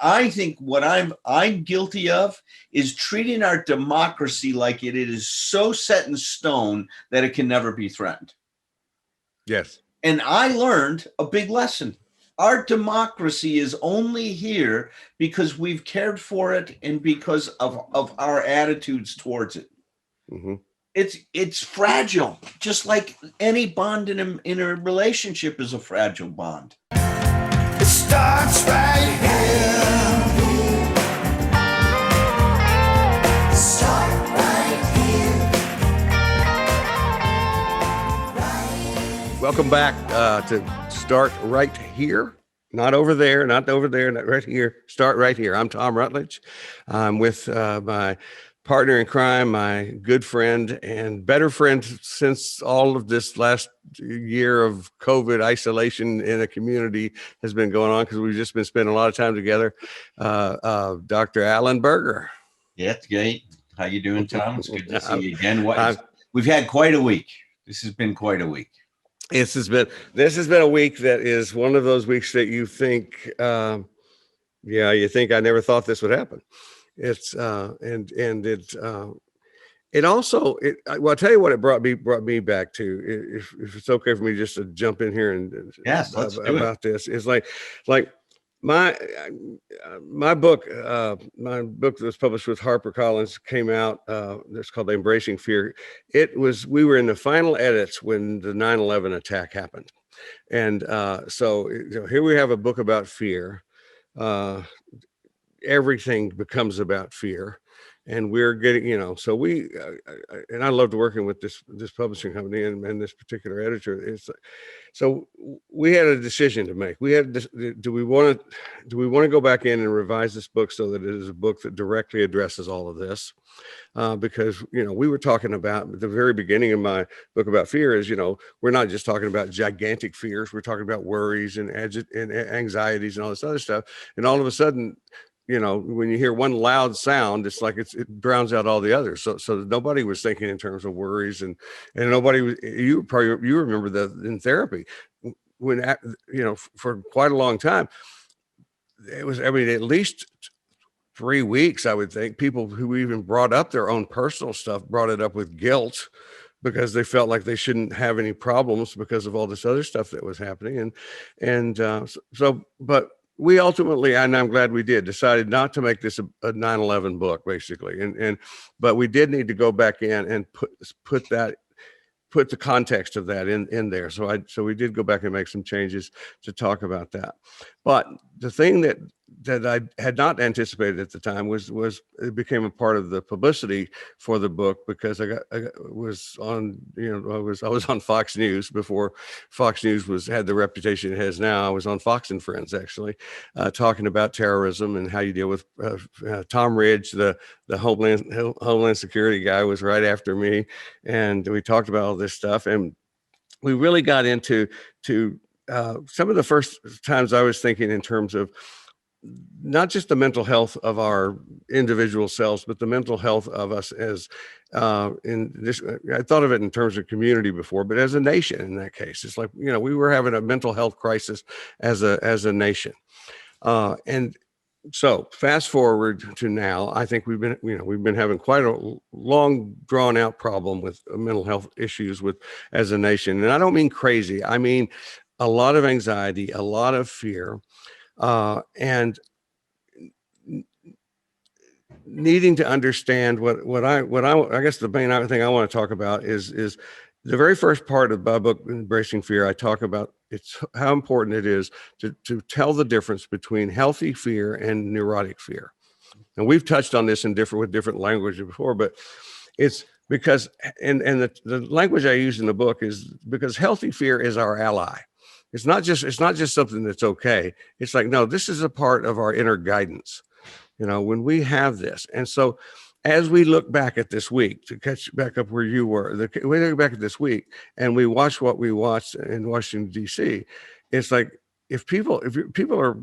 I think what I'm guilty of is treating our democracy like it is so set in stone that it can never be threatened. Yes. And I learned a big lesson. Our democracy is only here because we've cared for it and because of our attitudes towards it. Mm-hmm. It's fragile, just like any bond in a relationship is a fragile bond. It starts right here. Start right here. Welcome back to Start Right Here. Not over there, not over there, not right here. Start right here. I'm Thom Rutledge. I'm with my partner in crime, my good friend and better friend since all of this last year of COVID isolation in a community has been going on, because we've just been spending a lot of time together. Dr. Alan Berger. Yeah, it's great. How you doing, Thom? It's good to see you again. We've had quite a week. This has been quite a week. This has been a week that is one of those weeks that you think, you think I never thought this would happen. It's well, I'll tell you what it brought me back to. If it's okay for me just to jump in here and yes, let's do about it. This is like my book that was published with HarperCollins came out. It's called Embracing Fear. We were in the final edits when the 9/11 attack happened, and so here we have a book about fear. Everything becomes about fear, and we're getting, so we and I loved working with this publishing company and this particular editor. So we had a decision to make. We had do we want to go back in and revise this book so that it is a book that directly addresses all of this, because we were talking about, at the very beginning of my book about fear is, we're not just talking about gigantic fears, we're talking about worries and anxieties and all this other stuff, and all of a sudden, when you hear one loud sound, it's like it drowns out all the others. So nobody was thinking in terms of worries, and nobody was. You remember that in therapy, when for quite a long time, it was. I mean, at least 3 weeks, I would think, people who even brought up their own personal stuff brought it up with guilt, because they felt like they shouldn't have any problems because of all this other stuff that was happening, but we ultimately, and I'm glad we did, decided not to make this a 9/11 book, basically, but we did need to go back in and put the context of that in there. So we did go back and make some changes to talk about that. But the thing that I had not anticipated at the time was it became a part of the publicity for the book, because I was on Fox News before Fox News had the reputation it has now. I was on Fox and Friends, actually, talking about terrorism and how you deal with Tom Ridge, the Homeland Security guy, was right after me, and we talked about all this stuff, and we really got into some of the first times I was thinking in terms of not just the mental health of our individual selves, but the mental health of us as in this. I thought of it in terms of community before, but as a nation, in that case, it's like, we were having a mental health crisis as a nation. And so fast forward to now, I think we've been having quite a long drawn out problem with mental health issues as a nation. And I don't mean crazy. I mean, a lot of anxiety, a lot of fear, and needing to understand what I guess the main thing I want to talk about is the very first part of my book, Embracing Fear. I talk about how important it is to tell the difference between healthy fear and neurotic fear. And we've touched on this with different language before, but it's because, and the language I use in the book is because healthy fear is our ally. It's not just something that's okay. It's like, no, this is a part of our inner guidance, when we have this. And so as we look back at this week, to catch back up where you were, we look back at this week and we watch what we watched in Washington, D.C., it's like, if people are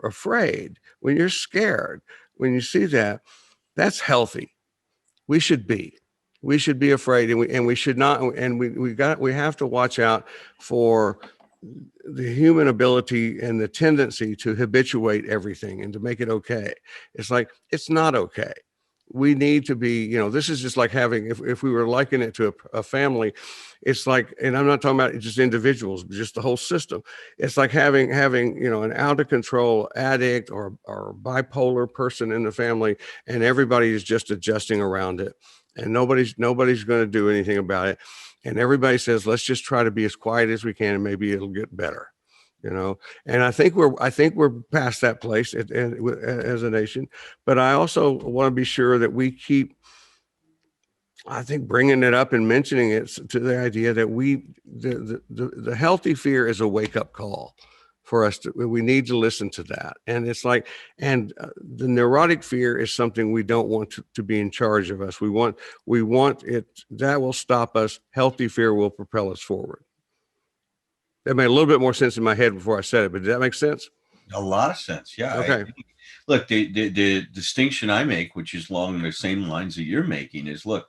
afraid, when you're scared, when you see that, that's healthy. We should be afraid, and we should not, and we have to watch out for the human ability and the tendency to habituate everything and to make it okay. It's like, it's not okay. We need to be, this is just like having, if we were likening it to a family, it's like, and I'm not talking about just individuals, but just the whole system. It's like having, an out of control addict or bipolar person in the family, and everybody is just adjusting around it, and nobody's going to do anything about it. And everybody says, let's just try to be as quiet as we can and maybe it'll get better, and I think we're past that place as a nation. But I also want to be sure that we keep, I think, bringing it up and mentioning it to the idea that the healthy fear is a wake up call for us. We need to listen to that. And it's like, the neurotic fear is something we don't want to be in charge of us. We want it, that will stop us. Healthy fear will propel us forward. That made a little bit more sense in my head before I said it, but did that make sense? A lot of sense. Yeah. Okay. Look, the distinction I make, which is along the same lines that you're making, is look,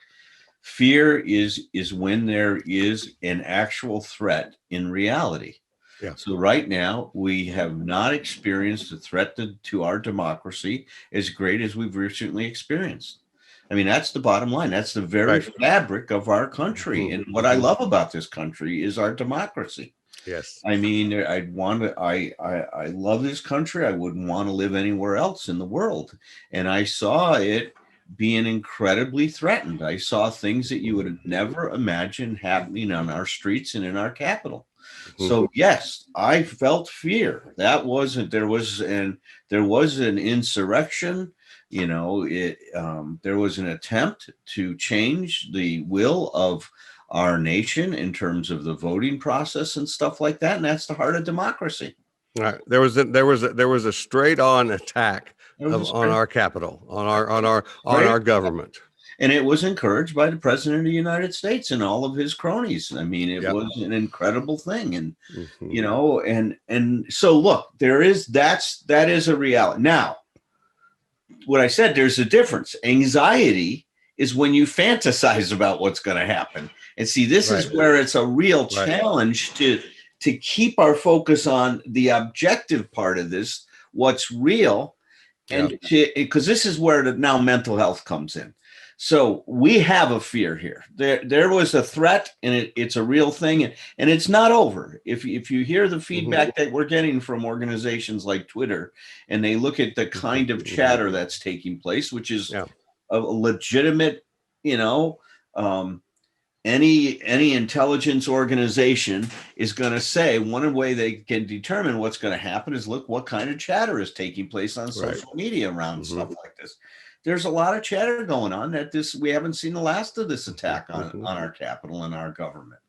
fear is when there is an actual threat in reality. Yeah. So right now, we have not experienced a threat to our democracy as great as we've recently experienced. I mean, that's the bottom line. That's the very fabric of our country. And what I love about this country is our democracy. Yes. I mean, I love this country. I wouldn't want to live anywhere else in the world. And I saw it being incredibly threatened. I saw things that you would have never imagined happening on our streets and in our capital. So yes, I felt fear. There was an insurrection. There was an attempt to change the will of our nation in terms of the voting process and stuff like that, and that's the heart of democracy. Right. There was a straight on attack on our capital, on our government. And it was encouraged by the president of the United States and all of his cronies. I mean, it was an incredible thing. And, and so look, that is a reality. Now, what I said, there's a difference. Anxiety is when you fantasize about what's going to happen. And see, this is where it's a real challenge to keep our focus on the objective part of this, what's real. And because this is where now mental health comes in. So we have a fear here. There was a threat, and it's a real thing, and it's not over. If you hear the feedback that we're getting from organizations like Twitter, and they look at the kind of chatter that's taking place, which is a legitimate, any intelligence organization is going to say one way they can determine what's going to happen is look what kind of chatter is taking place on social media around stuff like this. There's a lot of chatter going on that we haven't seen the last of this attack on our capital and our government.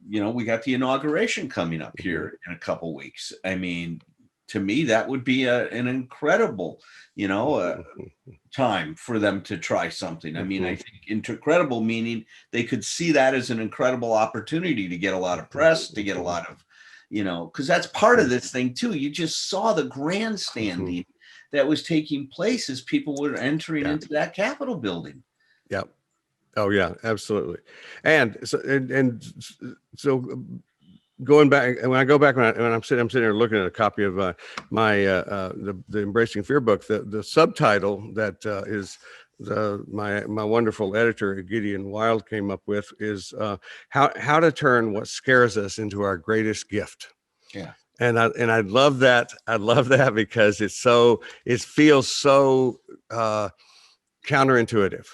We got the inauguration coming up here in a couple weeks. I mean, to me, that would be an incredible, time for them to try something. I mean, I think incredible meaning they could see that as an incredible opportunity to get a lot of press, to get a lot of, because that's part of this thing too. You just saw the grandstanding that was taking place as people were entering into that Capitol building. Yep. Oh yeah, absolutely. And so going back, and when I go back, when I'm sitting here looking at a copy of my the Embracing Fear book, the subtitle that is my wonderful editor Gideon Wild came up with is how to turn what scares us into our greatest gift. Yeah. And I love that. I love that because it feels so counterintuitive.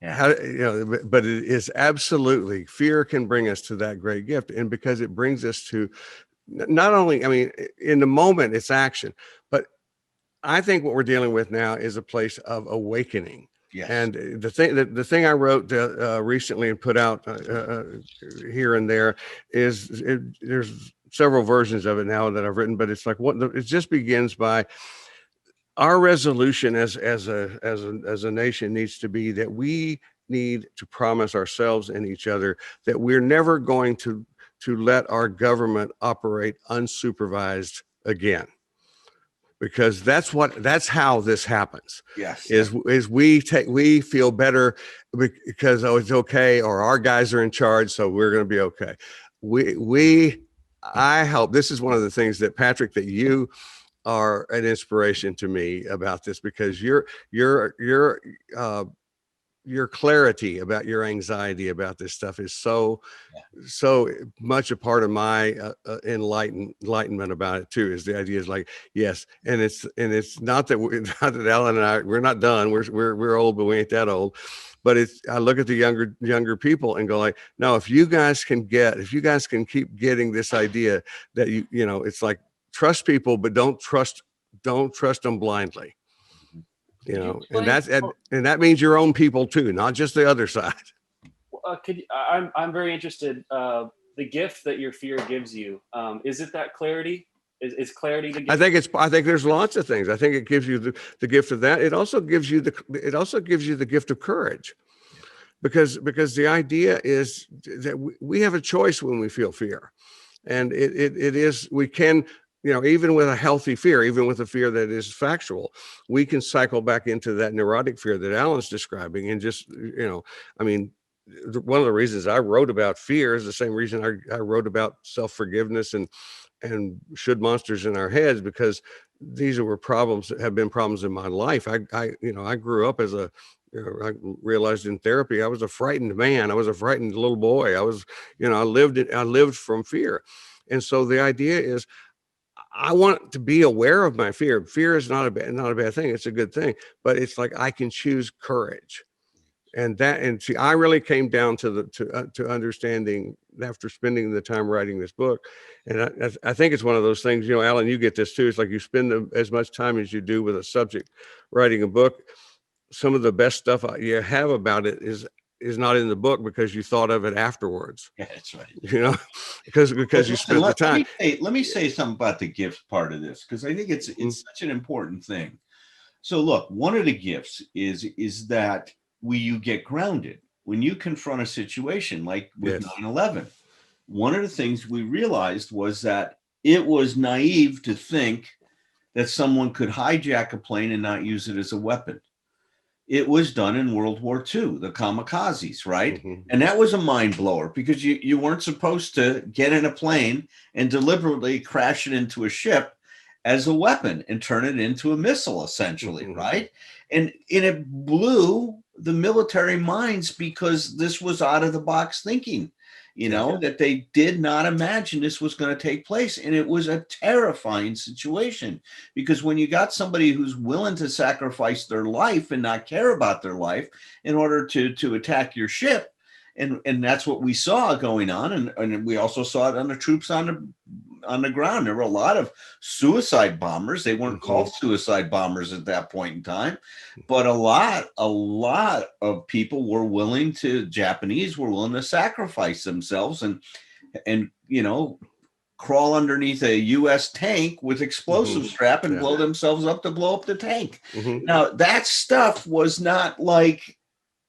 Yeah. But it is absolutely, fear can bring us to that great gift. And because it brings us to not only, I mean, in the moment it's action, but I think what we're dealing with now is a place of awakening. Yes. And the thing I wrote recently and put out here and there is there's several versions of it now that I've written, but it's like it just begins by our resolution as a nation needs to be that we need to promise ourselves and each other that we're never going to let our government operate unsupervised again. Because that's how this happens. Yes. Is we feel better because it's okay, or our guys are in charge, so we're going to be okay. I hope this is one of the things that, Patrick, that you are an inspiration to me about this, because your clarity about your anxiety about this stuff is so much a part of my enlightenment about it too. Is the idea is like, yes, and it's not that not that Alan and we're not done. We're old, but we ain't that old. But I look at the younger people and go like, no, if you guys can keep getting this idea that it's like, trust people, but don't trust them blindly. And that means your own people too, not just the other side. I'm very interested. The gift that your fear gives you, is it that clarity? Is clarity the gift? I think there's lots of things. I think it gives you the gift of that. It also gives you the gift of courage, because the idea is that we have a choice when we feel fear, and we can. Even with a healthy fear, even with a fear that is factual, we can cycle back into that neurotic fear that Alan's describing. And just, one of the reasons I wrote about fear is the same reason I wrote about self-forgiveness and should monsters in our heads, because these were problems that have been problems in my life. I grew up as I realized in therapy, I was a frightened man. I was a frightened little boy. I lived from fear. And so the idea is, I want to be aware of my fear. Fear is not a bad thing. It's a good thing, but it's like, I can choose courage. And see, I really came down to understanding after spending the time writing this book. And I think it's one of those things, Alan, you get this too. It's like, you spend as much time as you do with a subject writing a book. Some of the best stuff you have about it is not in the book because you thought of it afterwards. Yeah, that's right. Because you spent the time. Let me say something about the gift part of this, because I think it's such an important thing. So look, one of the gifts is that you get grounded when you confront a situation like with 9/11. One of the things we realized was that it was naive to think that someone could hijack a plane and not use it as a weapon. It was done in World War II, the kamikazes, right? Mm-hmm. And that was a mind blower, because you weren't supposed to get in a plane and deliberately crash it into a ship as a weapon and turn it into a missile, essentially, mm-hmm. right? And it blew the military minds, because this was out of the box thinking, that they did not imagine this was going to take place. And it was a terrifying situation, because when you got somebody who's willing to sacrifice their life and not care about their life in order to attack your ship, and that's what we saw going on. And we also saw it on the troops on the ground. There were a lot of suicide bombers. They weren't mm-hmm. called suicide bombers at that point in time, but a lot of people Japanese were willing to sacrifice themselves and crawl underneath a U.S. tank with explosive mm-hmm. strap and blow themselves up to blow up the tank. Mm-hmm. Now, that stuff was not like,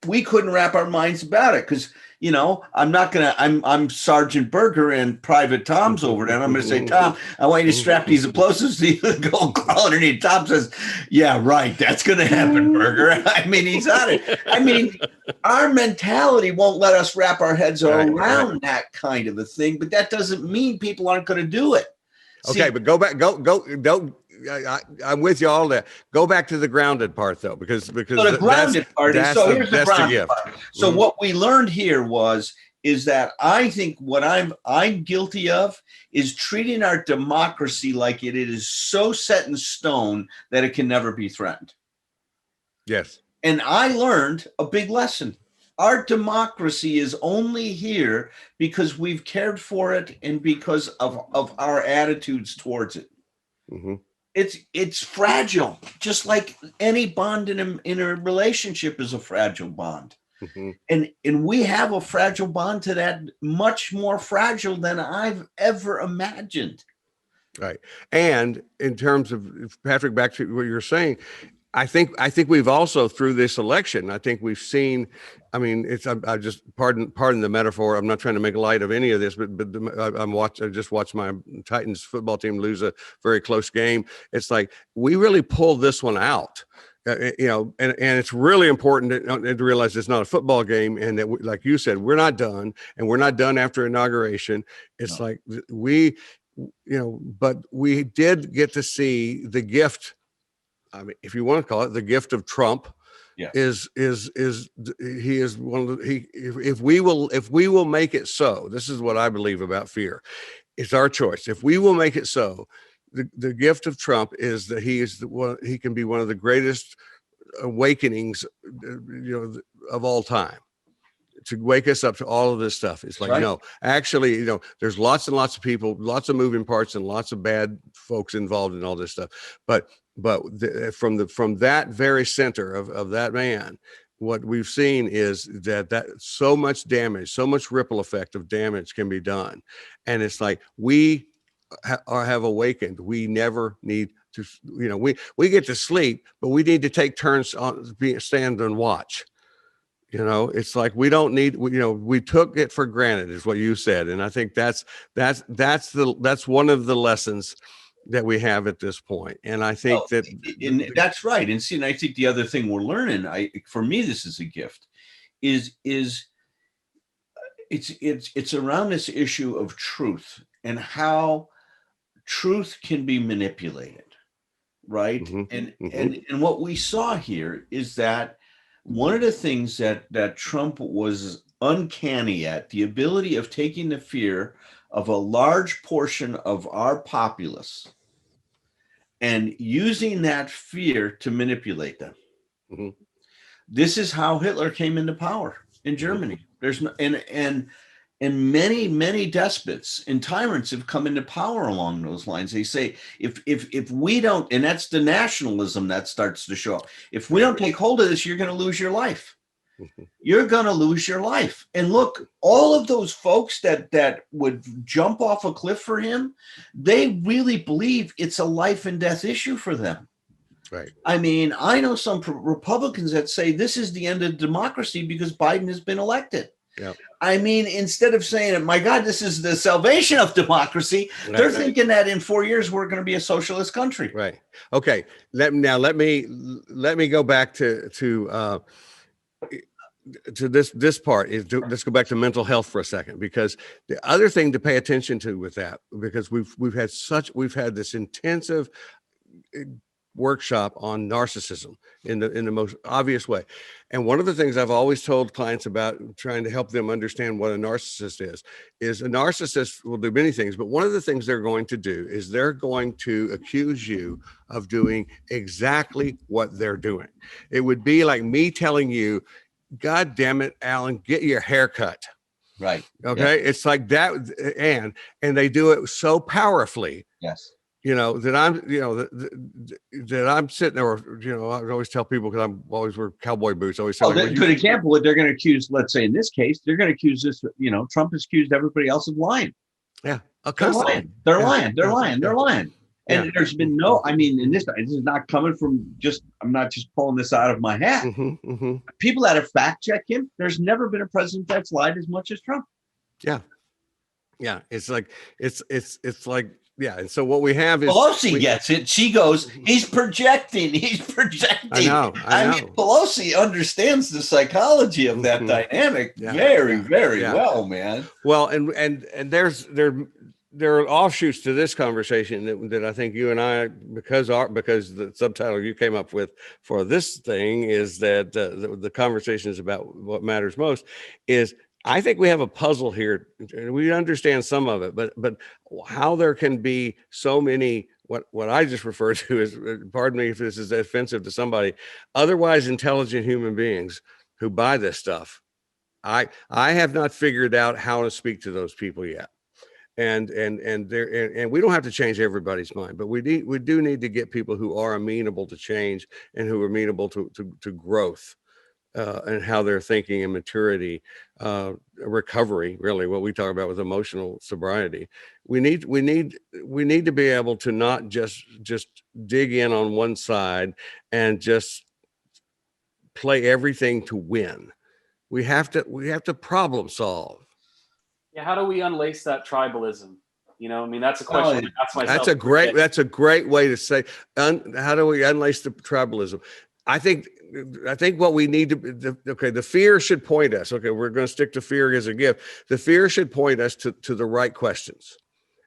we couldn't wrap our minds about it, because I'm Sergeant Berger and Private Tom's over there. And I'm going to say, Tom, I want you to strap these explosives to you and go crawl underneath. Tom says, yeah, right. That's going to happen, Berger. I mean, he's on it. I mean, our mentality won't let us wrap our heads around that kind of a thing, but that doesn't mean people aren't going to do it. Okay, but go back, don't. I'm with you all that. Go back to the grounded part, though, because the grounded part is, so here's the grounded part. So what we learned here is that I think what I'm guilty of is treating our democracy like it is so set in stone that it can never be threatened. Yes. And I learned a big lesson. Our democracy is only here because we've cared for it and because of our attitudes towards it. Mm-hmm. It's fragile, just like any bond in a relationship is a fragile bond. Mm-hmm. And we have a fragile bond to that, much more fragile than I've ever imagined. Right. And in terms of, Patrick, back to what you're saying, I think we've also, through this election, I think we've seen, I mean, I just pardon the metaphor. I'm not trying to make light of any of this, but I just watched my Titans football team lose a very close game. It's like, we really pulled this one out. and it's really important to realize it's not a football game, and that, like you said, we're not done, and we're not done after inauguration. It's like but we did get to see the gift. I mean, if you want to call it the gift of Trump, Yeah. is he is one of the, if we will make it so, this is what I believe about fear. It's our choice. If we will make it so, the gift of Trump is that he can be one of the greatest awakenings, of all time, to wake us up to all of this stuff. It's like, no, actually, there's lots and lots of people, lots of moving parts, and lots of bad folks involved in all this stuff. But from that very center of that man, what we've seen is that so much damage, so much ripple effect of damage can be done. And it's like, we have awakened. We never need to, we get to sleep, but we need to take turns on stand and watch. It's like, we don't need, we took it for granted, is what you said. And I think that's one of the lessons that we have at this point. And I think that's right. And see, and I think the other thing we're learning, for me, this is a gift, is it's around this issue of truth and how truth can be manipulated. Right. Mm-hmm. And what we saw here is that one of the things that Trump was uncanny at, the ability of taking the fear of a large portion of our populace and using that fear to manipulate them. Mm-hmm. This is how Hitler came into power in Germany. There's no, and many despots and tyrants have come into power along those lines. They say, if we don't, and that's the nationalism that starts to show up. If we don't take hold of this, you're going to lose your life. You're going to lose your life. And look, all of those folks that would jump off a cliff for him, they really believe it's a life and death issue for them. Right. I mean, I know some Republicans that say this is the end of democracy because Biden has been elected. Yeah. I mean, instead of saying, my God, this is the salvation of democracy, they're thinking that in 4 years, we're going to be a socialist country. Right. Okay. Let me go back to this part. Let's go back to mental health for a second, because the other thing to pay attention to with that, because we've had this intensive workshop on narcissism in the most obvious way. And one of the things I've always told clients about trying to help them understand what a narcissist is a narcissist will do many things, but one of the things they're going to do is they're going to accuse you of doing exactly what they're doing. It would be like me telling you, God damn it, Alan, get your hair cut. Right. Okay. Yeah. It's like that. And they do it so powerfully. Yes. That I'm sitting there, I always tell people, because I'm always wear cowboy boots. I always tell them, good example. What they're going to accuse, let's say in this case, they're going to accuse this, Trump has accused everybody else of lying. Yeah. They're lying. They're lying. And there's been and this is not coming from I'm not just pulling this out of my hat. Mm-hmm, mm-hmm. People that have fact checked him, there's never been a president that's lied as much as Trump. Yeah. Yeah. It's like, yeah. And so what we have is Pelosi gets it. She goes, he's projecting. I know. I mean, Pelosi understands the psychology of that dynamic very well, man. Well, and there are offshoots to this conversation that I think you and I, because the subtitle you came up with for this thing is that the conversation is about what matters most, is I think we have a puzzle here. We understand some of it, but how there can be so many, what I just referred to as, pardon me if this is offensive to somebody, otherwise intelligent human beings who buy this stuff. I have not figured out how to speak to those people yet. And we don't have to change everybody's mind, but we do need to get people who are amenable to change and who are amenable to growth. And how they're thinking and maturity, recovery, really what we talk about with emotional sobriety. We need to be able to not just dig in on one side and just play everything to win. We have to problem solve. Yeah. How do we unlace that tribalism? That's a question I ask myself. That's a great way to say, how do we unlace the tribalism? I think what we need to, okay, the fear should point us. Okay, we're going to stick to fear as a gift. The fear should point us to the right questions.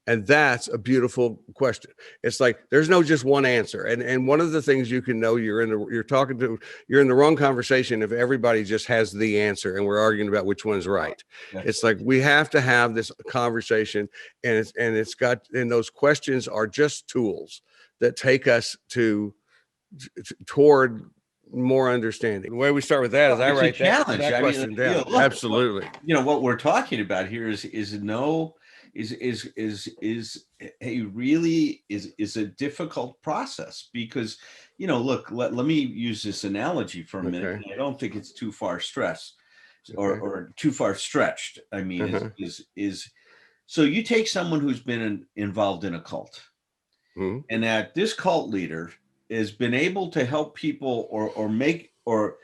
And that's a beautiful question. It's like there's no just one answer. And one of the things you can know you're in the wrong conversation if everybody just has the answer and we're arguing about which one's right. Yeah. It's like we have to have this conversation, and those questions are just tools that take us toward more understanding. The way we start with that is I write that question down. Look, absolutely. What we're talking about here is a difficult process because, look, let me use this analogy for a minute. Okay. I don't think it's too far stressed or too far stretched. I mean, so you take someone who's been involved in a cult, and that this cult leader has been able to help people or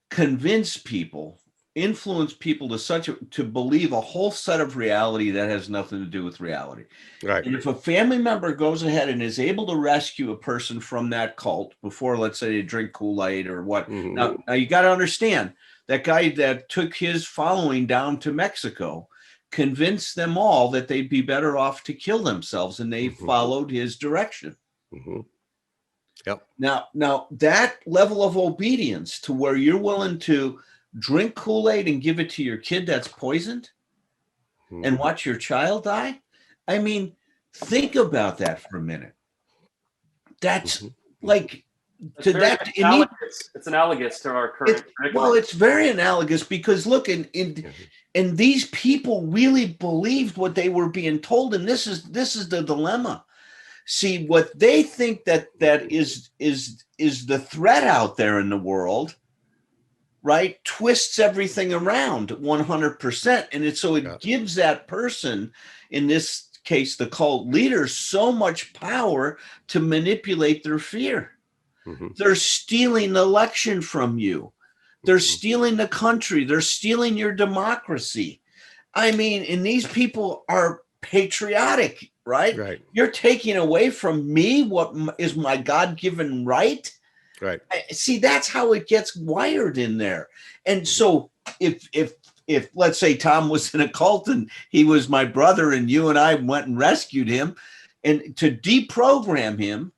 convince people, influence people to believe a whole set of reality that has nothing to do with reality. Right. And if a family member goes ahead and is able to rescue a person from that cult before, let's say, they drink Kool-Aid or what. Now you got to understand that guy that took his following down to Mexico convinced them all that they'd be better off to kill themselves, and they followed his direction. Yep. Now that level of obedience to where you're willing to drink Kool-Aid and give it to your kid that's poisoned and watch your child die. I mean, think about that for a minute. That's like to that. It's analogous to our current. It's very analogous because look, and these people really believed what they were being told, and this is the dilemma. See, what they think that is the threat out there in the world, right, twists everything around 100%. And it gives that person, in this case, the cult leader, so much power to manipulate their fear. They're stealing the election from you. They're stealing the country. They're stealing your democracy. I mean, and these people are patriotic, right? Right. You're taking away from me what is my God-given right. Right. See, that's how it gets wired in there. And so if let's say Thom was in a cult and he was my brother and you and I went and rescued him, and to deprogram him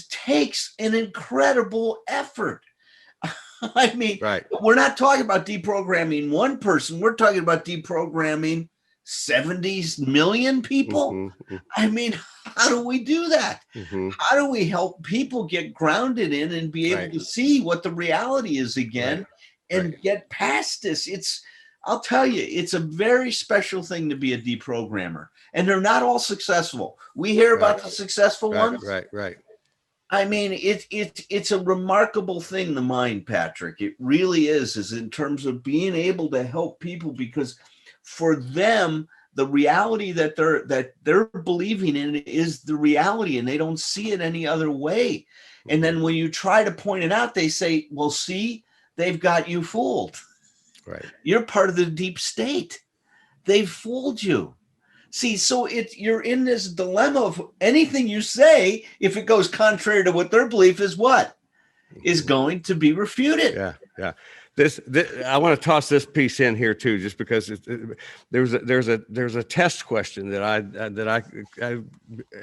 takes an incredible effort. I mean, we're not talking about deprogramming one person. We're talking about deprogramming 70 million people. I mean, how do we do that? How do we help people get grounded in and be able to see what the reality is again and get past this? I'll tell you, it's a very special thing to be a deprogrammer, and they're not all successful. We hear about the successful ones. Right. I mean, it's a remarkable thing, the mind, Patrick. It really is in terms of being able to help people, because for them, the reality that they're believing in is the reality, and they don't see it any other way. And then when you try to point it out, they say, well, see, they've got you fooled. Right. You're part of the deep state. They've fooled you. See, so you're in this dilemma of anything you say, if it goes contrary to what their belief is, what is going to be refuted. Yeah. This I want to toss this piece in here too, just because there's a test question that I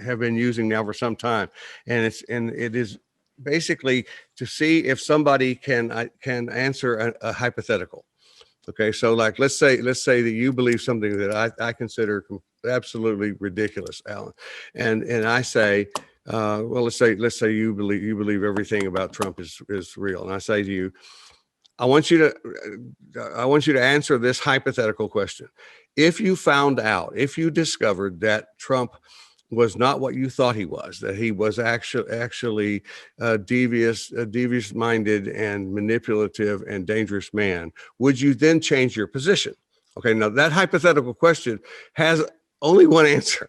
have been using now for some time, and it is basically to see if somebody can answer a hypothetical. Okay, so like let's say that you believe something that I consider absolutely ridiculous, Alan, and I say, well, let's say you believe everything about Trump is real, and I say to you, I want you to answer this hypothetical question. If you discovered that Trump was not what you thought he was, that he was actually devious-minded and manipulative and dangerous man, would you then change your position? Okay, now that hypothetical question has only one answer.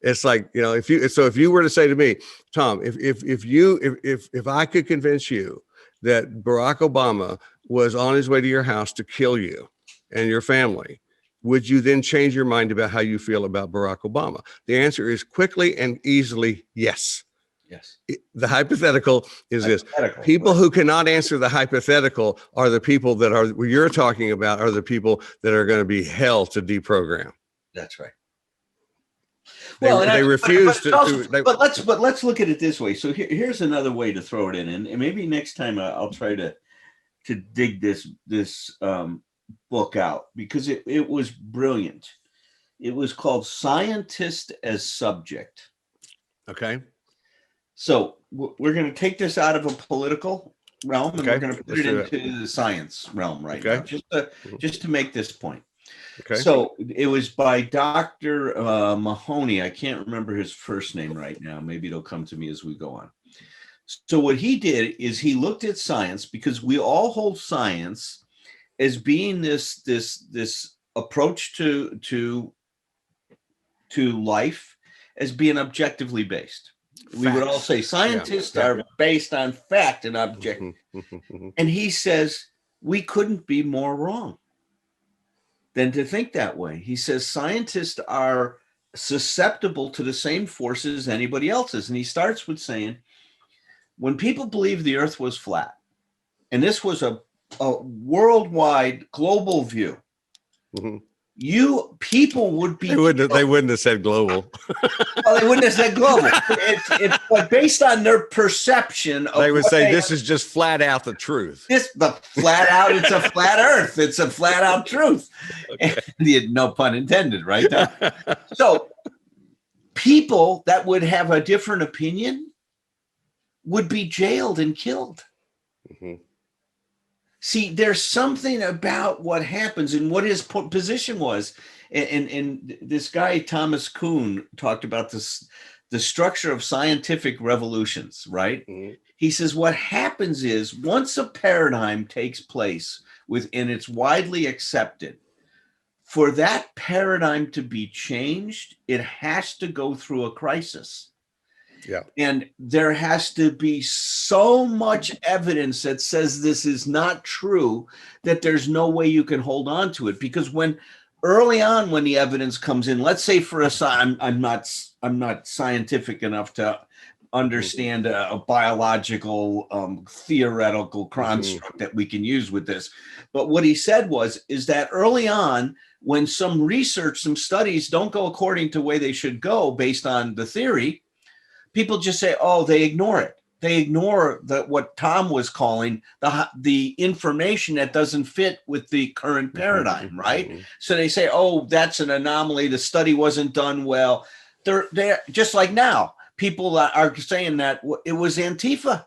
It's like, if you were to say to me, Thom, if I could convince you that Barack Obama was on his way to your house to kill you and your family, would you then change your mind about how you feel about Barack Obama? The answer is quickly and easily yes. Yes. The hypothetical is this: Hypothetical, people right. who cannot answer the hypothetical are the people that are what you're talking about are the people that are going to be hell to deprogram. That's right. They refuse but let's look at it this way. So here's another way to throw it in, and maybe next time I'll try to dig this book out, because it was brilliant. It was called Scientist as Subject. Okay. So we're going to take this out of a political realm, and we're going to put it into the science realm right now, just to make this point. Okay. So it was by Dr. Mahoney. I can't remember his first name right now. Maybe it'll come to me as we go on. So what he did is he looked at science, because we all hold science as being this approach to life as being objectively based. We would all say scientists are based on fact and object. And he says we couldn't be more wrong than to think that way. He says scientists are susceptible to the same forces as anybody else is. And he starts with saying, when people believed the earth was flat, and this was a worldwide global view, people would be they wouldn't have said global. Well, they wouldn't have said global. But based on their perception of, they would say this is just flat out the truth. It's a flat earth. It's a flat out truth. Okay. No pun intended, right? So people that would have a different opinion would be jailed and killed. See, there's something about what happens and what his position was. And this guy, Thomas Kuhn, talked about the structure of scientific revolutions, right? He says what happens is once a paradigm takes place and it's widely accepted, for that paradigm to be changed, it has to go through a crisis. Yeah. And there has to be so much evidence that says this is not true that there's no way you can hold on to it. Because early on, when the evidence comes in, let's say for us, I'm not scientific enough to understand a biological theoretical construct that we can use with this. But what he said is that early on, when some research, some studies don't go according to the way they should go based on the theory, people just say, oh, they ignore it. They ignore what Tom was calling the information that doesn't fit with the current paradigm, right? So they say, oh, that's an anomaly. The study wasn't done well. They're just like now. People are saying that it was Antifa.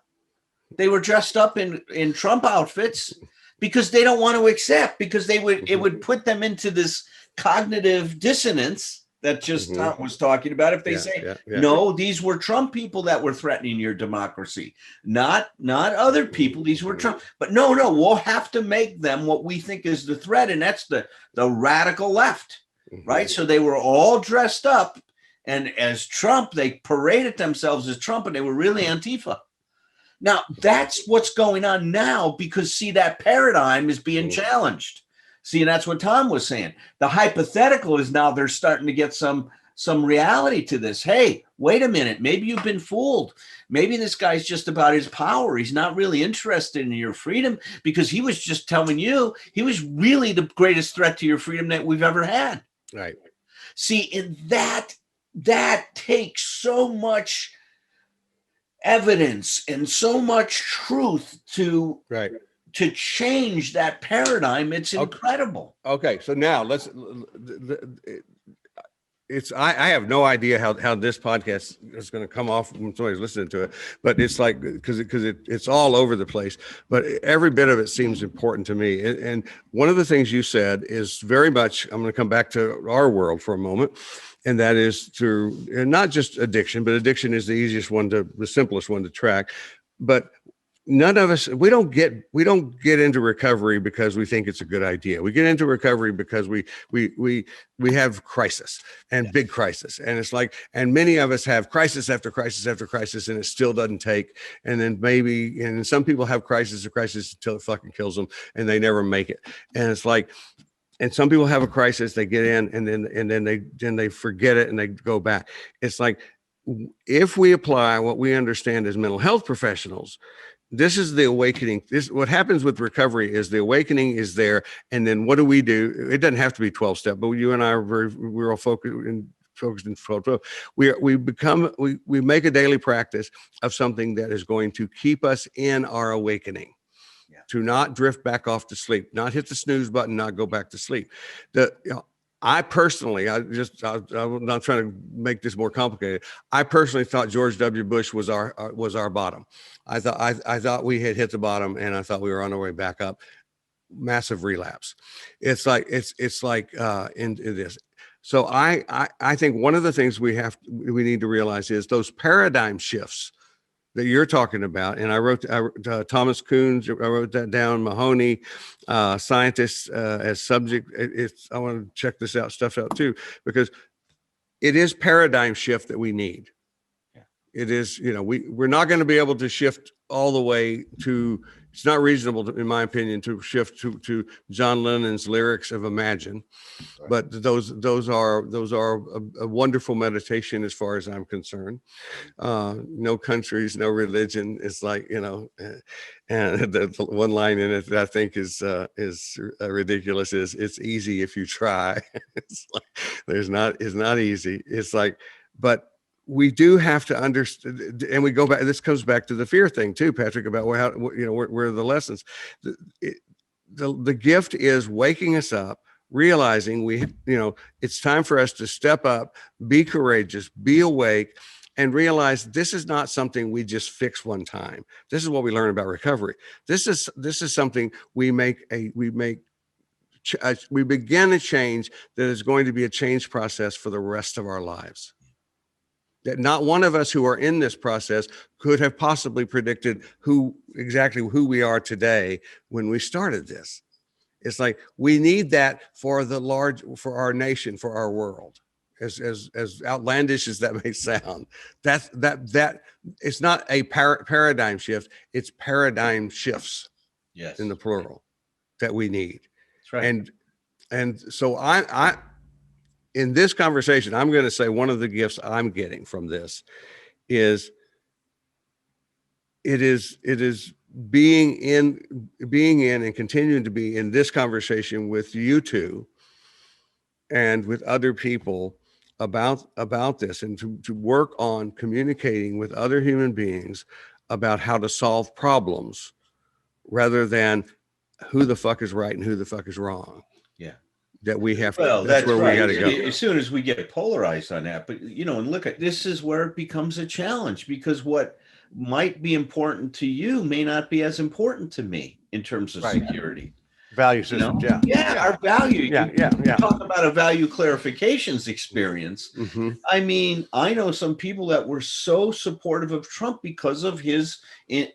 They were dressed up in Trump outfits because they don't want to accept, because it would put them into this cognitive dissonance that just Tom was talking about. If they say, no, these were Trump people that were threatening your democracy, not other people. These were Trump. But no, we'll have to make them what we think is the threat. And that's the radical left, right? So they were all dressed up. And as Trump, they paraded themselves as Trump, and they were really Antifa. Now, that's what's going on now, because, see, that paradigm is being challenged. See, and that's what Tom was saying. The hypothetical is now they're starting to get some reality to this. Hey, wait a minute. Maybe you've been fooled. Maybe this guy's just about his power. He's not really interested in your freedom, because he was just telling you he was really the greatest threat to your freedom that we've ever had. Right. See, and that takes so much evidence and so much truth to change that paradigm. It's incredible. Okay, so now I have no idea how this podcast is going to come off when somebody's listening to it, but it's like, because it's all over the place, but every bit of it seems important to me. And one of the things you said is very much, I'm going to come back to our world for a moment. And that is and not just addiction, but addiction is the simplest one to track. But none of us, we don't get into recovery because we think it's a good idea. We get into recovery because we have crisis and big crisis. And it's like, and many of us have crisis after crisis after crisis, and it still doesn't take. And then and some people have crisis until it fucking kills them, and they never make it. And it's like, and some people have a crisis, they get in, and then they forget it and they go back. It's like, if we apply what we understand as mental health professionals, this is the awakening. What happens with recovery is the awakening is there. And then what do? It doesn't have to be 12-step, but you and I we're all focused in 12. We make a daily practice of something that is going to keep us in our awakening, to not drift back off to sleep, not hit the snooze button, not go back to sleep. I personally, I'm not trying to make this more complicated. I personally thought George W. Bush was our bottom. I thought we had hit the bottom, and I thought we were on our way back up. Massive relapse. It's like in this. So I think one of the things we need to realize is those paradigm shifts that you're talking about. And I wrote Thomas Kuhn's, I wrote that down, Mahoney, scientists as subject. I want to check this stuff out too, because it is paradigm shift that we need. Yeah. It is, we're not going to be able to shift all the way to, it's not reasonable, in my opinion, to shift to John Lennon's lyrics of Imagine, right. But those are a wonderful meditation as far as I'm concerned. No countries, no religion. It's like, and the one line in it that I think is ridiculous is, it's easy if you try. It's like, it's not easy. It's like, but we do have to understand, and we go back. This comes back to the fear thing too, Patrick, about where are the lessons. The gift is waking us up, realizing it's time for us to step up, be courageous, be awake, and realize this is not something we just fix one time. This is what we learn about recovery. This is something we begin a change that is going to be a change process for the rest of our lives. That not one of us who are in this process could have possibly predicted exactly who we are today when we started this. It's like, we need that for our nation, for our world, as outlandish as that may sound. That it's not a paradigm shift, it's paradigm shifts. Yes. In the plural that we need. That's right. And so I in this conversation, I'm going to say one of the gifts I'm getting from this is it is being in and continuing to be in this conversation with you two and with other people about this, and to work on communicating with other human beings about how to solve problems rather than who the fuck is right and who the fuck is wrong. Yeah. That we have to, that's where right. We got to go. As soon as we get polarized on that, but and look at this is where it becomes a challenge, because what might be important to you may not be as important to me in terms of security. Value systems, our value. Yeah. Talk about a value clarifications experience. Mm-hmm. I mean, I know some people that were so supportive of Trump because of his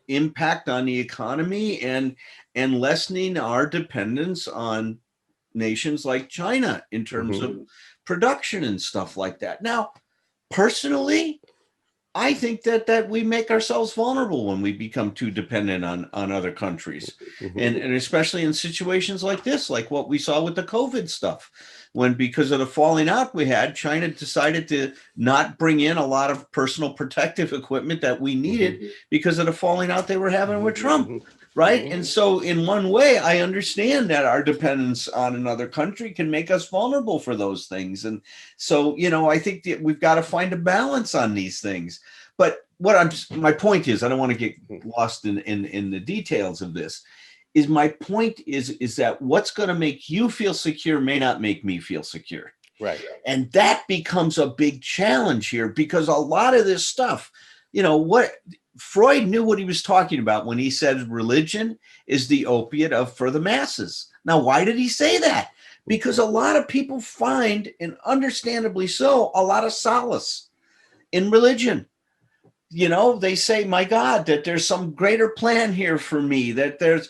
impact on the economy and lessening our dependence on nations like China in terms of production and stuff like that. Now, personally, I think that we make ourselves vulnerable when we become too dependent on other countries. And especially in situations like this, like what we saw with the COVID stuff, when because of the falling out we had, China decided to not bring in a lot of personal protective equipment that we needed because of the falling out they were having with Trump. Right. And so in one way, I understand that our dependence on another country can make us vulnerable for those things. And so, I think that we've got to find a balance on these things. But my point is, I don't want to get lost in the details of this, is my point is that what's going to make you feel secure may not make me feel secure. Right. And that becomes a big challenge here, because a lot of this stuff, what Freud knew what he was talking about when he said religion is the opiate for the masses. Now, why did he say that? Because a lot of people find, and understandably so, a lot of solace in religion. They say, my God, that there's some greater plan here for me, that there's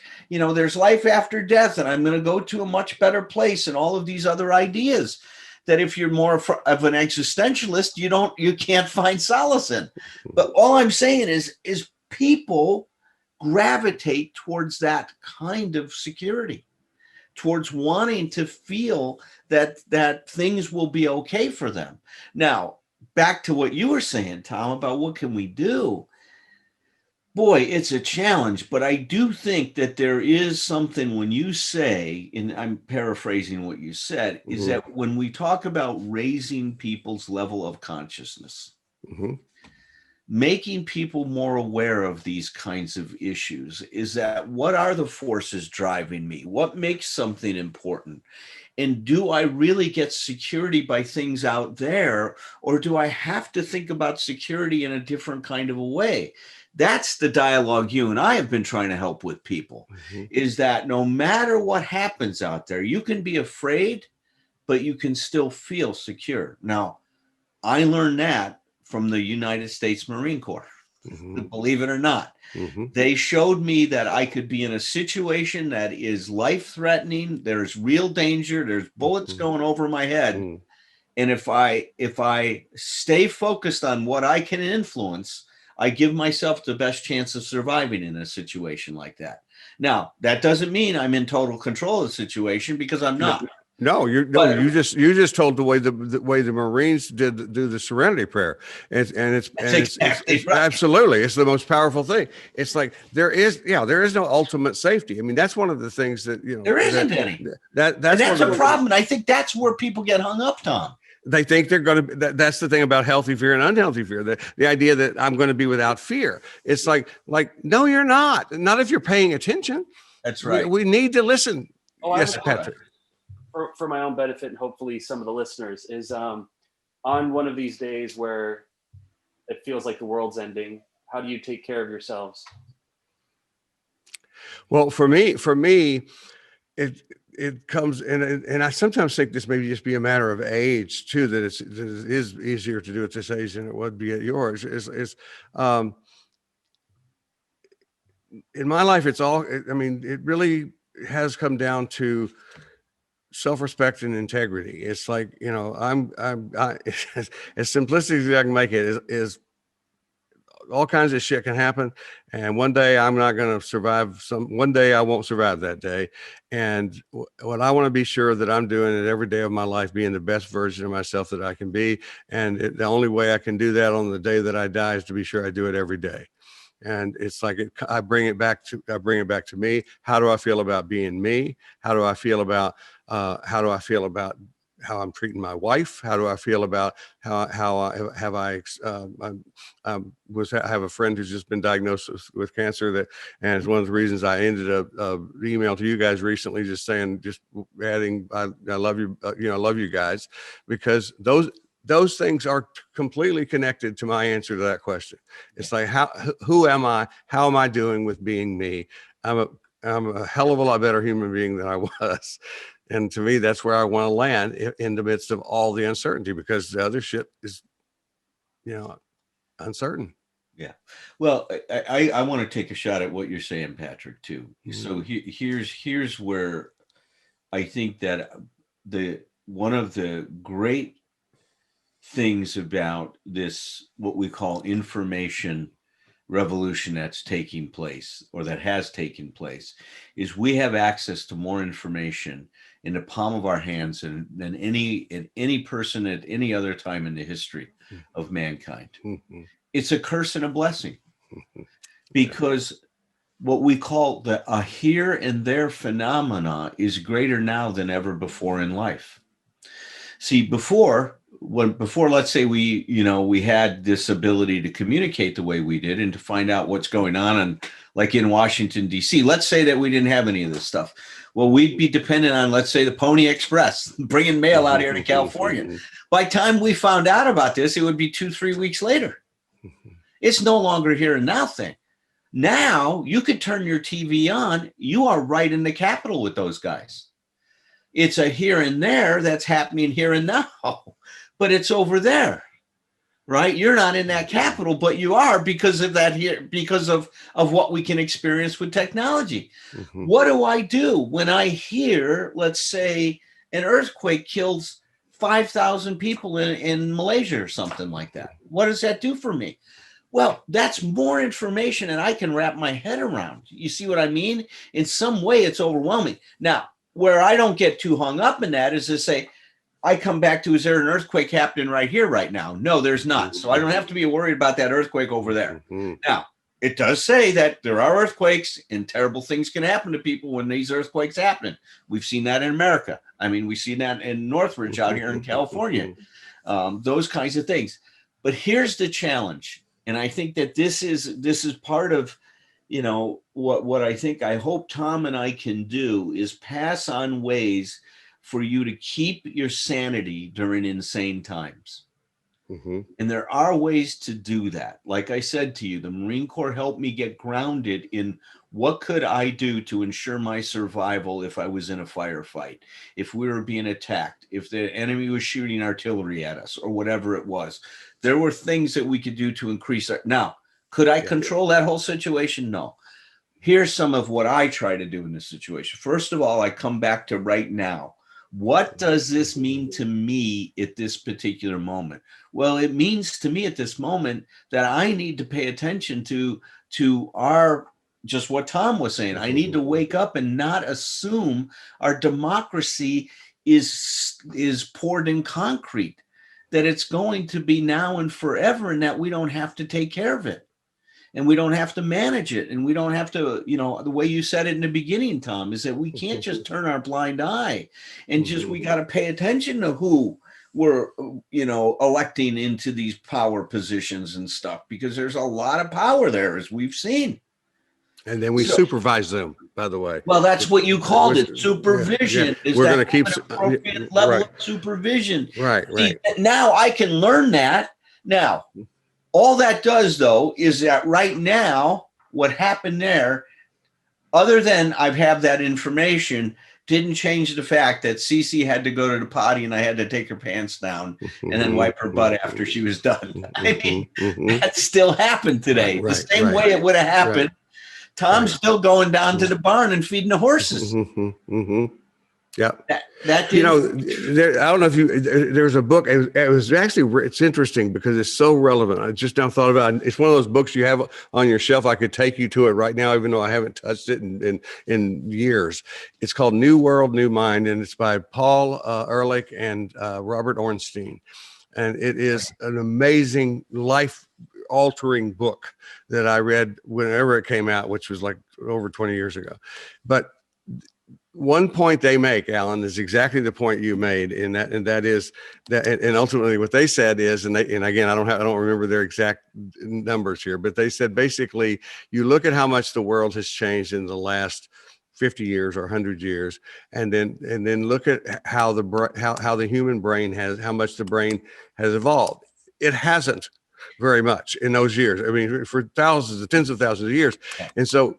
life after death, and I'm going to go to a much better place, and all of these other ideas that if you're more of an existentialist, you can't find solace in. But all I'm saying is people gravitate towards that kind of security, towards wanting to feel that things will be okay for them. Now, back to what you were saying, Tom, about what can we do? Boy, it's a challenge, but I do think that there is something when you say, and I'm paraphrasing what you said, is that when we talk about raising people's level of consciousness, making people more aware of these kinds of issues, is that what are the forces driving me? What makes something important? And do I really get security by things out there, or do I have to think about security in a different kind of a way? That's the dialogue you and I have been trying to help with people, is that no matter what happens out there, you can be afraid, but you can still feel secure. Now, I learned that from the United States Marine Corps, believe it or not. They showed me that I could be in a situation that is life-threatening. There's real danger. There's bullets going over my head. And if I stay focused on what I can influence, I give myself the best chance of surviving in a situation like that. Now, that doesn't mean I'm in total control of the situation, because I'm not. You just told the way the Marines do the Serenity Prayer, and it's right. Absolutely, it's the most powerful thing. It's like there is no ultimate safety. I mean, that's one of the things that there isn't any. That's a problem. And I think that's where people get hung up, Tom. They think they're going to, that's the thing about healthy fear and unhealthy fear. The idea that I'm going to be without fear. It's like, no, you're not. Not if you're paying attention. That's right. We need to listen. Yes, Patrick. For my own benefit, and hopefully some of the listeners, is on one of these days where it feels like the world's ending, how do you take care of yourselves? Well, for me, it comes, and I sometimes think this may just be a matter of age too, that it is easier to do at this age than it would be at yours. In my life, it really has come down to self-respect and integrity. It's like, I as simplistic as I can make it is all kinds of shit can happen. And one day I'm not going to survive one day I won't survive that day. And what I want to be sure that I'm doing it every day of my life, being the best version of myself that I can be. And the only way I can do that on the day that I die is to be sure I do it every day. And it's like, I bring it back to me. How do I feel about being me? How do I feel about how I'm treating my wife? How do I feel about I have a friend who's just been diagnosed with cancer, and it's one of the reasons I ended up email to you guys recently, just adding, I love you, I love you guys, because those things are completely connected to my answer to that question. It's like, who am I? How am I doing with being me? I'm a hell of a lot better human being than I was. And to me, that's where I want to land in the midst of all the uncertainty, because the other shit is, uncertain. Yeah. Well, I want to take a shot at what you're saying, Patrick, too. So here's where I think that one of the great things about this, what we call information revolution that's taking place, or that has taken place, is we have access to more information in the palm of our hands than any person at any other time in the history of mankind. It's a curse and a blessing, because what we call a here and there phenomena is greater now than ever before in life. See, before, let's say we had this ability to communicate the way we did and to find out what's going on, and like in Washington, D.C., let's say that we didn't have any of this stuff. Well, we'd be dependent on, let's say, the Pony Express bringing mail out here to California. By the time we found out about this, it would be 2-3 weeks later. It's no longer here and now thing. Now you could turn your TV on. You are right in the Capitol with those guys. It's a here and there that's happening here and now, but it's over there, right? You're not in that Capitol, but you are, because of that here, because of what we can experience with technology. What do I do when I hear, let's say, an earthquake kills 5,000 people in Malaysia or something like that? What does that do for me? Well, that's more information and I can wrap my head around. You see what I mean? In some way, it's overwhelming. Now, where I don't get too hung up in that is to say, I come back to, is there an earthquake happening right here, right now? No, there's not. So I don't have to be worried about that earthquake over there. Now, it does say that there are earthquakes and terrible things can happen to people when these earthquakes happen. We've seen that in America. I mean, we've seen that in Northridge out here in California, those kinds of things. But here's the challenge. And I think that this is part of, you know, what I hope Thom and I can do is pass on ways for you to keep your sanity during insane times. And there are ways to do that. Like I said to you, the Marine Corps helped me get grounded in what could I do to ensure my survival if I was in a firefight, if we were being attacked, if the enemy was shooting artillery at us or whatever it was. There were things that we could do to increase our. Now, could I control that whole situation? No. Here's some of what I try to do in this situation. First of all, I come back to right now. What does this mean to me at this particular moment? Well, it means to me at this moment that I need to pay attention to our, just what Thom was saying. I need to wake up and not assume our democracy is poured in concrete, that it's going to be now and forever, and that we don't have to take care of it. And we don't have to manage it. And we don't have to, you know, the way you said it in the beginning, Thom, is that we can't just turn our blind eye and just, we got to pay attention to who we're, you know, electing into these power positions and stuff, because there's a lot of power there, as we've seen. And then we supervise them, by the way. Well, that's what you called it, supervision. Yeah. We're going to keep an appropriate level of supervision. Right. See, now I can learn that. Now, all that does, though, is that right now, what happened there, other than I have that information, didn't change the fact that Cece had to go to the potty and I had to take her pants down and then wipe her butt after she was done. I mean, that still happened today. The same way it would have happened. Tom's still going down to the barn and feeding the horses. Yeah. That you know, I don't know if there's a book. It was actually, it's interesting because it's so relevant. I just now thought about it. It's one of those books you have on your shelf. I could take you to it right now, even though I haven't touched it in years. It's called New World, New Mind, and it's by Paul Ehrlich and Robert Ornstein. And it is an amazing, life-altering book that I read whenever it came out, which was like over 20 years ago. But one point they make, Alan, is exactly the point you made, and that is that, and ultimately what they said is, and again, I don't remember their exact numbers here, but they said basically, you look at how much the world has changed in the last 50 years or 100 years, and then look at how the human brain how much the brain has evolved. It hasn't very much in those years. I mean, for tens of thousands of years, and so.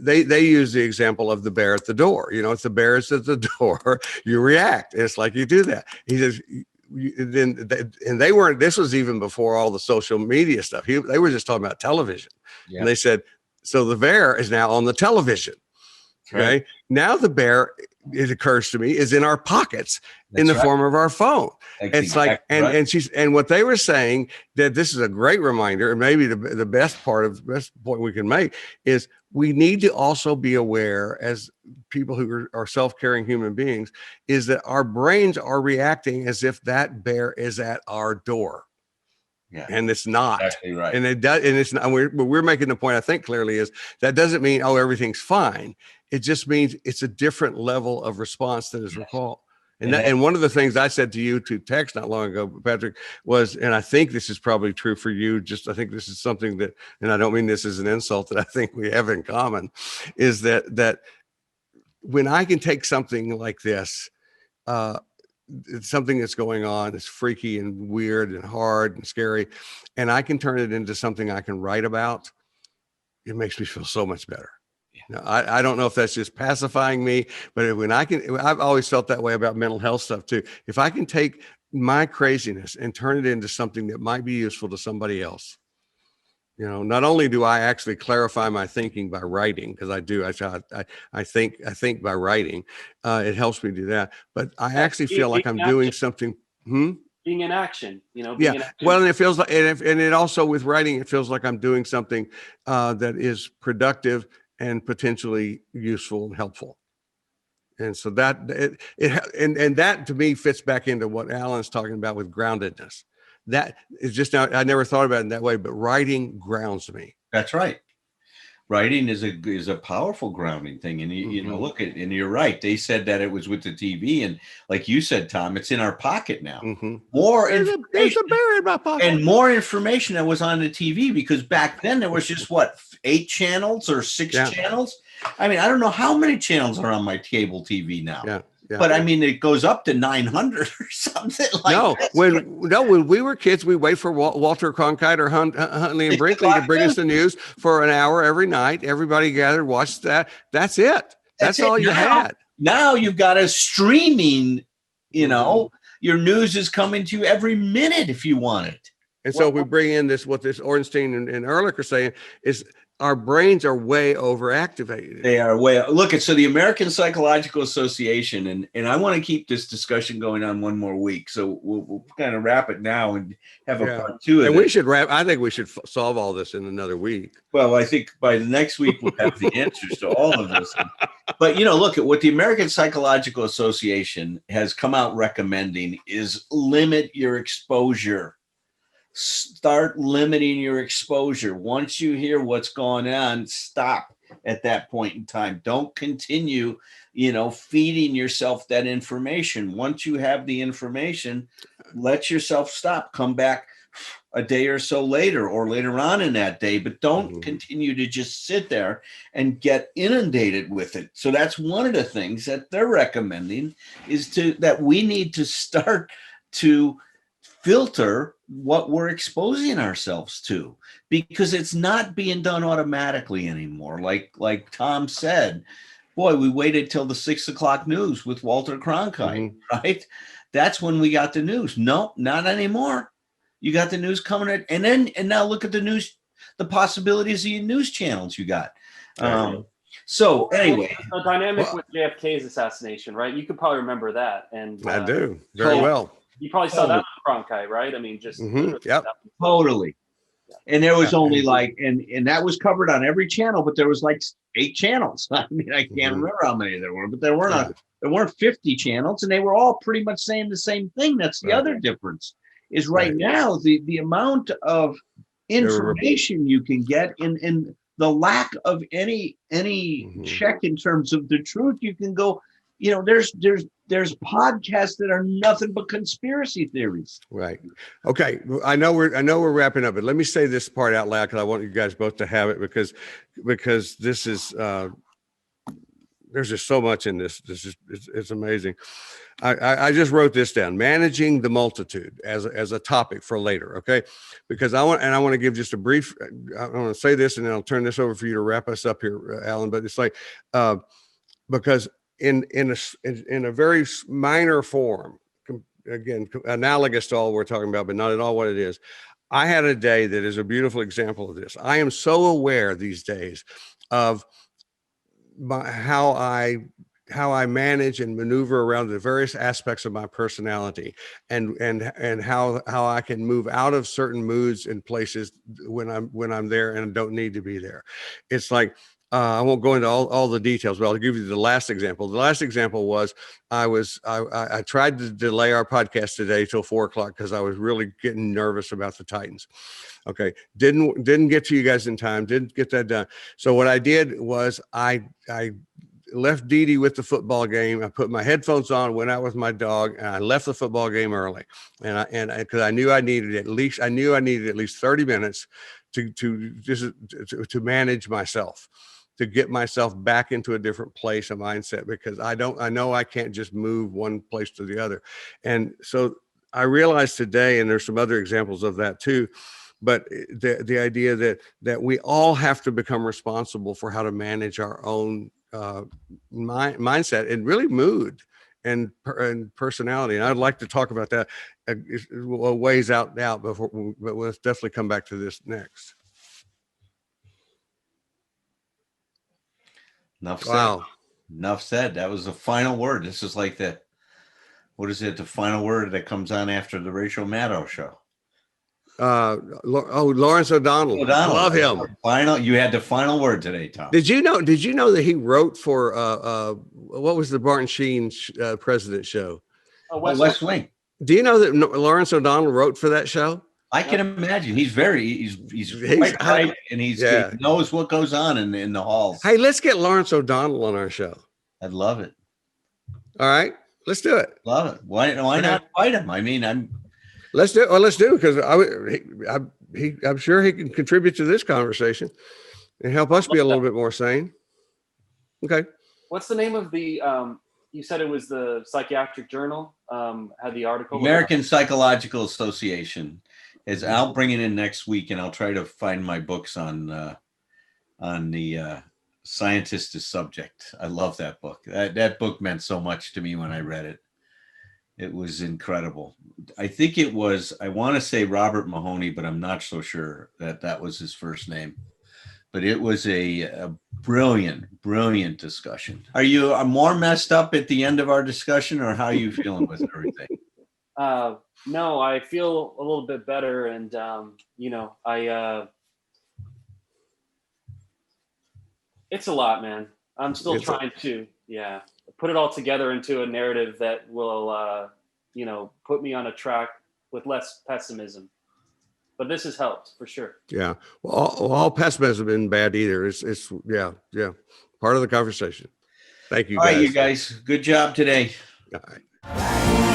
They use the example of the bear at the door. You know, if the bear is at the door, you react. It's like you do that. He says, and they weren't. This was even before all the social media stuff. They were just talking about television. Yeah. And they said, so the bear is now on the television. Okay. Right. Now the bear, it occurs to me, is in our pockets. That's in the form of our phone. That's it's exactly like, and what they were saying, that this is a great reminder, and maybe the best point we can make is we need to also be aware, as people who are self-caring human beings, is that our brains are reacting as if that bear is at our door. Yeah. And it's not. Exactly right. And it does, and it's not. We're making the point, I think clearly, is that doesn't mean, oh, everything's fine. It just means it's a different level of response that is recalled. And one of the things I said to you to text not long ago, Patrick, was, and I think this is probably true for you, I think this is something that, and I don't mean this as an insult, that I think we have in common, is that when I can take something like this, it's something that's going on, it's freaky and weird and hard and scary, and I can turn it into something I can write about, it makes me feel so much better. Now, I don't know if that's just pacifying me, but when I've always felt that way about mental health stuff too. If I can take my craziness and turn it into something that might be useful to somebody else, you know, not only do I actually clarify my thinking by writing, because I do, I think by writing, it helps me do that, but I actually feel like I'm doing something. Being in action, you know. Yeah. Well, and it feels like, and it also with writing, it feels like I'm doing something that is productive and potentially useful and helpful. And so that and that to me fits back into what Alan's talking about with groundedness. That is just now, I never thought about it in that way, but writing grounds me. That's right. Writing is a powerful grounding thing. And you know, look at, and you're right. They said that it was with the TV, and like you said, Tom, it's in our pocket now. More information, there's a bear in my pocket, and more information that was on the TV, because back then there was just what, 8 channels or 6 channels. I mean, I don't know how many channels are on my cable TV now. Yeah. But I mean, it goes up to 900 or something like that. When we were kids, we wait for Walter Cronkite or Huntley and Brinkley to bring us the news for an hour every night. Everybody gathered, watched that. That's it. That's all you had. Now you've got a streaming, you know, your news is coming to you every minute if you want it. And so we bring in this, what this Ornstein and Ehrlich are saying is, our brains are way overactivated. They are way. Look at, so the American Psychological Association, and I want to keep this discussion going on one more week. So we'll kind of wrap it now and have a part 2 of it. And we should wrap. I think we should solve all this in another week. Well, I think by the next week we'll have the answers to all of this. But you know, look at what the American Psychological Association has come out recommending is limit your exposure. Start limiting your exposure. Once you hear what's going on, stop at that point in time. Don't continue, you know, feeding yourself that information. Once you have the information, let yourself stop. Come back a day or so later or later on in that day, but don't continue to just sit there and get inundated with it. So that's one of the things that they're recommending, is that we need to start to filter what we're exposing ourselves to, because it's not being done automatically anymore. Like Tom said, boy, we waited till the 6 o'clock news with Walter Cronkite, right? That's when we got the news. No, not anymore. You got the news coming at, and now look at the news, the possibilities of your news channels you got. So anyway, the dynamic with JFK's assassination, right? You could probably remember that. And I do very well. You probably saw that on Cronkite, right? I mean, just totally. And there was only like, and that was covered on every channel, but there was like 8 channels. I mean, I can't remember how many there were, but there weren't 50 channels, and they were all pretty much saying the same thing. That's the other difference. Is right now the amount of information you can get, in the lack of any check in terms of the truth. You can go, you know, there's podcasts that are nothing but conspiracy theories. Right. Okay. I know we're wrapping up, but let me say this part out loud, because I want you guys both to have it, because this is there's just so much in this. It's amazing. I just wrote this down: managing the multitude as a topic for later. Okay, because I want to give just a brief. I want to say this, and then I'll turn this over for you to wrap us up here, Alan. But it's like because in a very minor form, again, analogous to all we're talking about, but not at all what it is. I had a day that is a beautiful example of this. I am so aware these days of how I manage and maneuver around the various aspects of my personality, and how I can move out of certain moods and places when I'm there and don't need to be there. It's like, I won't go into all the details, but I'll give you the last example. The last example was I tried to delay our podcast today till 4:00 because I was really getting nervous about the Titans. Okay. Didn't get to you guys in time. Didn't get that done. So what I did was I left Dee Dee with the football game. I put my headphones on, went out with my dog, and I left the football game early. And because I knew I needed at least 30 minutes to manage myself, to get myself back into a different place of mindset, because I know I can't just move one place to the other. And so I realized today, and there's some other examples of that too, but the idea that we all have to become responsible for how to manage our own mindset and really mood and personality. And I'd like to talk about that a ways out now, but we'll definitely come back to this next. Enough said. Wow. Enough said. That was the final word. This is like the final word that comes on after the Rachel Maddow show. Lawrence O'Donnell. I love him. You had the final word today, Tom. Did you know that he wrote for what was the Martin Sheen president show? West Wing. Do you know that Lawrence O'Donnell wrote for that show? I can imagine. He's quite bright, and he knows what goes on in the halls. Hey, let's get Lawrence O'Donnell on our show. I'd love it. All right, let's do it. Love it. Why not fight him? I mean, let's do it. Well, let's do it because I'm sure he can contribute to this conversation and help us be a little bit more sane. Okay. What's the name of the? You said it was the Psychiatric Journal. Had the article. American Psychological Association is. I'll bring it in next week, and I'll try to find my books on the Scientist is Subject. I love that book. That book meant so much to me when I read it. It was incredible. I think it was, I want to say Robert Mahoney, but I'm not so sure that was his first name. But it was a brilliant, brilliant discussion. Are you more messed up at the end of our discussion, or how are you feeling with everything? No, I feel a little bit better. And, it's a lot, man. I'm still trying to, put it all together into a narrative that will, put me on a track with less pessimism. But this has helped for sure. Yeah. Well, all pessimism isn't bad either. It's part of the conversation. Thank you, guys. All right, you guys. Good job today. All right.